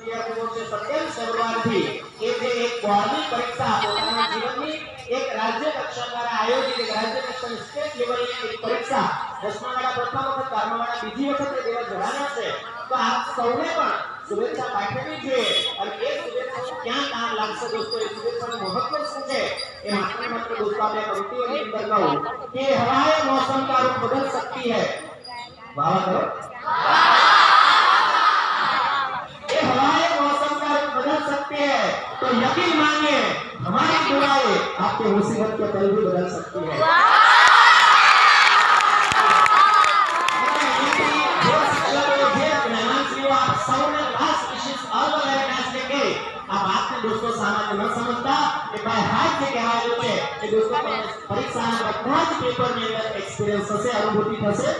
વિદ્યાર્થીઓ છે 27 ફેબ્રુઆરીથી એ જે એક બોર્ડની પરીક્ષા પોતાના જીવનની એક રાજ્ય કક્ષા દ્વારા આયોજિત એક રાજ્ય કક્ષાની સ્ટેટ લેવલની એક પરીક્ષા 10મા વાળા પ્રથમ વખત 12મા વાળા બીજી વખત એ દેવા જવાના છે તો આપ સૌને પણ શુભેચ્છા પાઠવવી જોઈએ અને એ શુભેચ્છા ક્યાં કામ લાગશે દોસ્તો એ શુભેચ્છાનું મહત્વ શું છે એ માત્ર दोस्तों आपने पंक्तियों के अंदर कहूं कि हवाएं मौसम का रुख बदल सकती है वाह करो ये हवाएं मौसम का रुख बदल सकती है तो यकीन मानिए हमारी दुआएं आपके मुसीबत के पल भी बदल सकती है दोस्तों सामान्य न समझता कि भाई हाथ से कहेवाયું છે કે दोस्तों પરીક્ષાના બધા જ પેપરની અંદર એક્સપીરિયન્સ હશે અનુભૂતિ થશે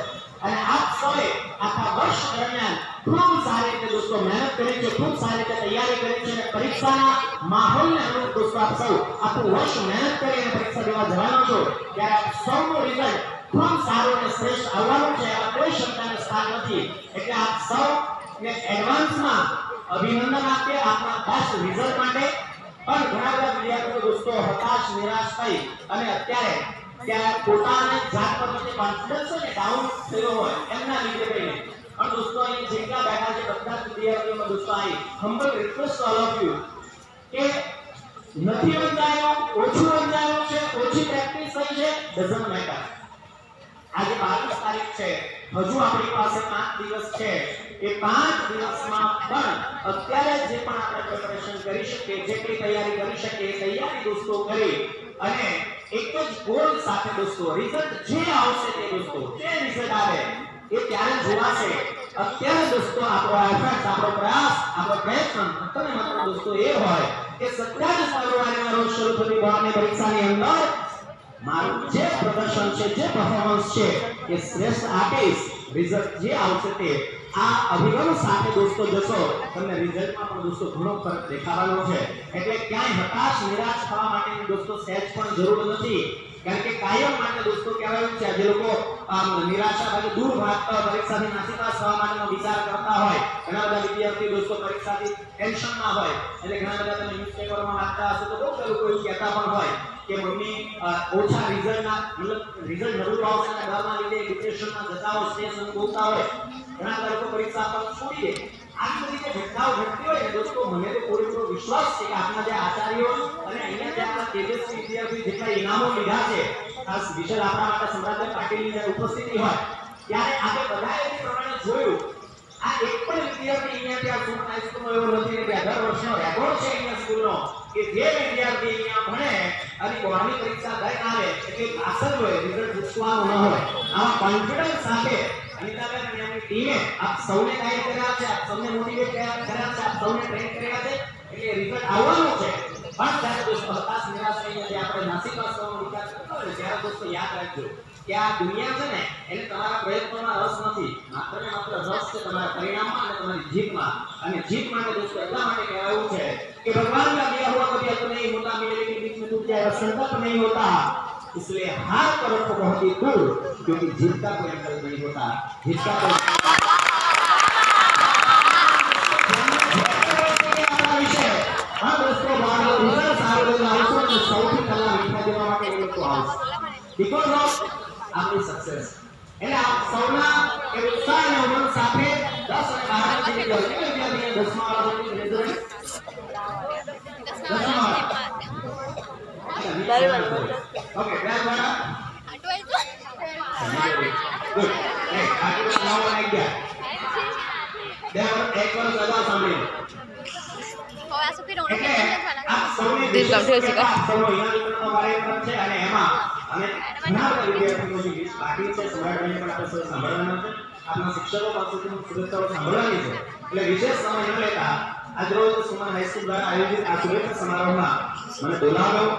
અને આપ સૌએ આખા વર્ષ દરમિયાન ખૂબ સારી રીતે दोस्तों મહેનત કરી છે ખૂબ સારી રીતે તૈયારી કરી છે અને પરીક્ષાના માહોલને અનુરૂપ दोस्तों આપ સૌ આખું વર્ષ મહેનત કરી અને પરીક્ષા દેવા જવાનો છો ત્યારે આપ સૌનું રિઝલ્ટ ખૂબ સારું અને શ્રેષ્ઠ આવવાનું છે આ કોઈ શંકાને સ્થાન નથી એટલે આપ સૌને એડવાન્સમાં अभिनंदन आपके आपना बेस्ट रिजल्ट માટે પણ ઘણા બધા વિદ્યાર્થીઓ દોસ્તો હતાશ નિરાશ થઈ અને અત્યારે ત્યાં પોતાને જાત પર જે કોન્ફિડન્સ છે ને ડાઉન થયો હોય એમના લીધે કહીને પણ દોસ્તો અહીં જેટલા બેઠા છે બધા વિદ્યાર્થીઓમાં દોસ્તો I humble request all of you કે નથી સમજાયો ઓછું સમજાયો છે ઓછી પ્રેક્ટિસ થઈ છે ડઝન્ટ મેટર આજે 22 તારીખ છે હજુ આપણી પાસે 5 દિવસ છે એ 5 દિવસમાં પણ અત્યારે જે પણ આપણે પ્રિપરેશન કરી શકીએ જેટલી તૈયારી કરી શકીએ તૈયારી દોસ્તો કરી અને એક જ ગોલ સાથે દોસ્તો રિઝલ્ટ જે આવશે તે દોસ્તો જે રિઝલ્ટ આવે એ ત્યારે જોવાશે અત્યારે દોસ્તો આપણો એફર્ટ આપણો પ્રયાસ આપણો પ્રયત્ન માત્ર દોસ્તો એ હોય કે 27 ફેબ્રુઆરીના રોજ શરૂ થતી બોર્ડની પરીક્ષાની અંદર મારું જે પ્રદર્શન છે જે પરફોર્મન્સ છે એ શ્રેષ્ઠ આપીશ રિઝલ્ટ જે આવશે તે આ અભિગમ સાથે દોસ્તો જશો તમને રિઝલ્ટમાં પણ દોસ્તો ઘણો ફરક દેખાવાનો છે એટલે ક્યાંય હતાશ નિરાશ થવા માટેની દોસ્તો સહેજ પણ જરૂર નથી કારણ કે કાયમ માટે દોસ્તો કહેવાયું છે જે લોકો નિરાશા ભાગે દૂર ભાગતા પરીક્ષાથી નાસીપાસ થવા માટેનો વિચાર કરતા હોય ઘણા બધા વિદ્યાર્થીઓ દોસ્તો પરીક્ષાથી ટેન્શનમાં હોય એટલે ઘણા બધા તમે ન્યૂઝપેપરમાં વાંચતા હશો તો બહુ લોકો એવું કહેતા પણ હોય કે મમ્મી ઓછા રિઝલ્ટના મતલબ રિઝલ્ટ નબળું આવશે અને ડરના લીધે ડિપ્રેશનમાં જતા હોય સ્ટ્રેસ અનુભવતા હોય ઘણા લોકો પરીક્ષા આપવાનું છોડી દે આ બધી જે ઘટનાઓ ઘટતી હોય ને દોસ્તો મને તો પૂરેપૂરો વિશ્વાસ છે કે આપણા જે આચાર્યો અને અહીંયા જે આપણા તેજસ્વી વિદ્યાર્થી જેટલા ઇનામો લીધા છે ખાસ વિશેષ આપણા માટે સમ્રાટભાઈ પાટીલની જ્યારે ઉપસ્થિતિ હોય ત્યારે આપણે બધાએ એ પ્રમાણે જોયું આ એક પણ વિદ્યાર્થી અહીંયા ત્યાં સુમન હાઈસ્કૂલમાં એવો નથી કે દર વર્ષનો રેકોર્ડ છે અહીંયા સ્કૂલનો કે જે વિદ્યાર્થી અહીંયા ભણે અને બોર્ડની પરીક્ષા દઈને આવે એટલે આસર હોય રિઝલ્ટ પૂછવાનું ન હોય આવા કોન્ફિડન્સ સાથે અનિતાબેન અને એમની ટીમે આપ સૌને ગાઈડ કર્યા છે આપ સૌને મોટિવેટ કર્યા છે આપ સૌને ટ્રેન કર્યા છે એટલે રિઝલ્ટ આવવાનું છે પણ ત્યારે દોસ્તો હતાશ નિરાશ થઈને જે આપણે નાસીપાસ થવાનો વિચાર કરતા હોય ત્યારે દોસ્તો યાદ રાખજો કે આ દુનિયા છે ને એને તમારા પ્રયત્નોમાં રસ નથી માત્ર ને માત્ર રસ છે તમારા પરિણામમાં અને તમારી જીતમાં અને જીત માટે દોસ્તો એટલા માટે કહેવાયું છે कि भगवान का दिया हुआ कभी अपने नहीं होता मेरे के बीच में टूट जाएगा संकल्प नहीं होता इसलिए हार करो तो बहुत ही दूर क्योंकि जीत का कोई विकल्प नहीं होता जीत का कोई विषय हाँ दोस्तों बाहर रिजल्ट सारे लाइफों में सौથી પહેલા મીઠા દેવા માટે એ લોકો આવશે because of આપણી સક્સેસ એટલે આપ સૌના એ ઉત્સાહ અને ઉમંગ સાથે 10 અને 12 જેટલી વિદ્યાર્થીઓ 10મા વાળાની result Okay, grab one up. Good. Hey, aku mau naik dia. Dia एक बार ज़्यादा सामने. Oh, ऐसा फिर उन्होंने आप सौने दिल कम थे उसका. सौनो यहाँ निकलने वाले पर છે અને એમાં અને ઘણા બધા વિદ્યાર્થીઓની લિસ્ટ બાકી છે સવારને પણ આપણે સાંભળવાના છે આપના શિક્ષકો પાસેથી શુભેચ્છાઓ સાંભળવાની છે એટલે વિશેષ સમય ન લેતા આજ રોજ સુમન હાઈસ્કૂલ દ્વારા આયોજિત આ શુભેચ્છા સમારોહમાં મને બોલાવ્યો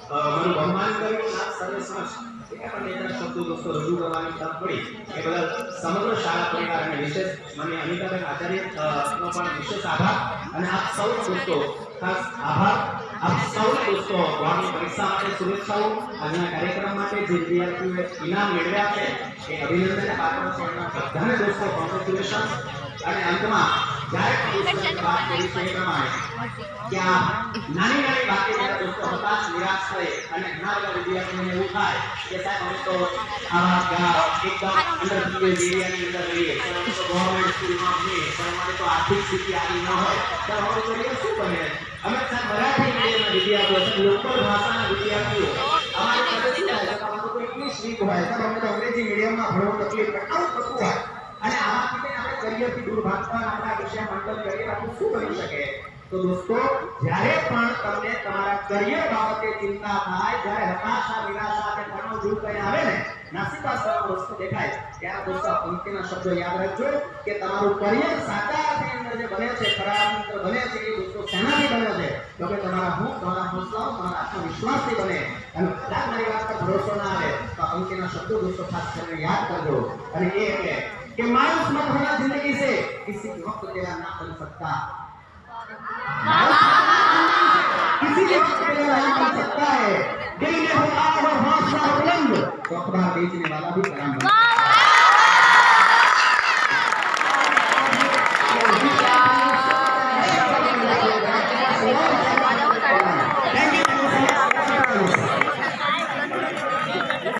મારું બહુમાન કર્યું આ સર્વે સમક્ષ એક પણ એક શબ્દો દોસ્તો રજૂ કરવાની તક પડી એ બદલ સમગ્ર શાળા પરિવાર અને વિશેષ મને અનિતાબેન આચાર્યનો પણ વિશેષ આભાર અને આપ સૌ દોસ્તો ખાસ આભાર આપ સૌ દોસ્તો બોર્ડની પરીક્ષા માટે શુભેચ્છાઓ આજના કાર્યક્રમ માટે જે વિદ્યાર્થીઓએ ઇનામ મેળવ્યા છે એ અભિનંદનને પાત્ર છે એમના બધાને દોસ્તો કોંગ્રેચ્યુલેશન અને અંતમાં જ્યારે પણ ઈશ્વરની વાત કરી છે એ પ્રમાણે કે આ નાની નાની વાતે જ્યારે દોસ્તો હતાશ નિરાશ થાય અને ઘણા બધા વિદ્યાર્થીઓને એવું થાય કે સાહેબ અમે તો આવા એકદમ અંડર એરિયાની અંદર રહીએ પણ અમે તો ગવર્મેન્ટ સ્કૂલમાં છીએ પણ અમારી તો આર્થિક સ્થિતિ આવી ન હોય તો અમારું કરિયર શું બને અમે સાહેબ મરાઠી મીડિયમના વિદ્યાર્થીઓ છે લોકલ ભાષાના વિદ્યાર્થીઓ અમારી સાથે શું થાય છે અમારું તો ઇંગ્લિશ વીક હોય સાહેબ અમને તો અંગ્રેજી મીડિયમમાં ભણવું તકલીફ પડે આવું થતું હોય અને આવા રીતે આપણે કરિયરથી દૂર ભાગતા આપણા વિષય મંડળ કરિયર આપણું શું કરી શકે તો દોસ્તો જ્યારે પણ તમને તમારા કરિયર બાબતે ચિંતા થાય જ્યારે હતાશા નિરાશા અને તણાવ જેવું કંઈ આવે ને નાસીપાસનો રસ્તો દેખાય ત્યારે દોસ્તો પંક્તિના શબ્દો યાદ રાખજો કે તમારું કરિયર સાચા અર્થની અંદર જે બને છે ખરા અર્થની અંદર બને છે એ દોસ્તો શેનાથી બને છે તો કે તમારા હોંસલાઓ તમારા આત્મવિશ્વાસથી બને અને કદાચ મારી વાત પર ભરોસો ના આવે તો આ પંક્તિના શબ્દો દોસ્તો ખાસ કરીને યાદ કરજો અને એ એટલે कि मायूस मत होना जिंदगी से किसी भी वक्त तेरा ना बन सकता किसी भी वक्त तेरा ना बन सकता है दिल में हो आग और हौसला बुलंद तो अखबार बेचने वाला भी कलाम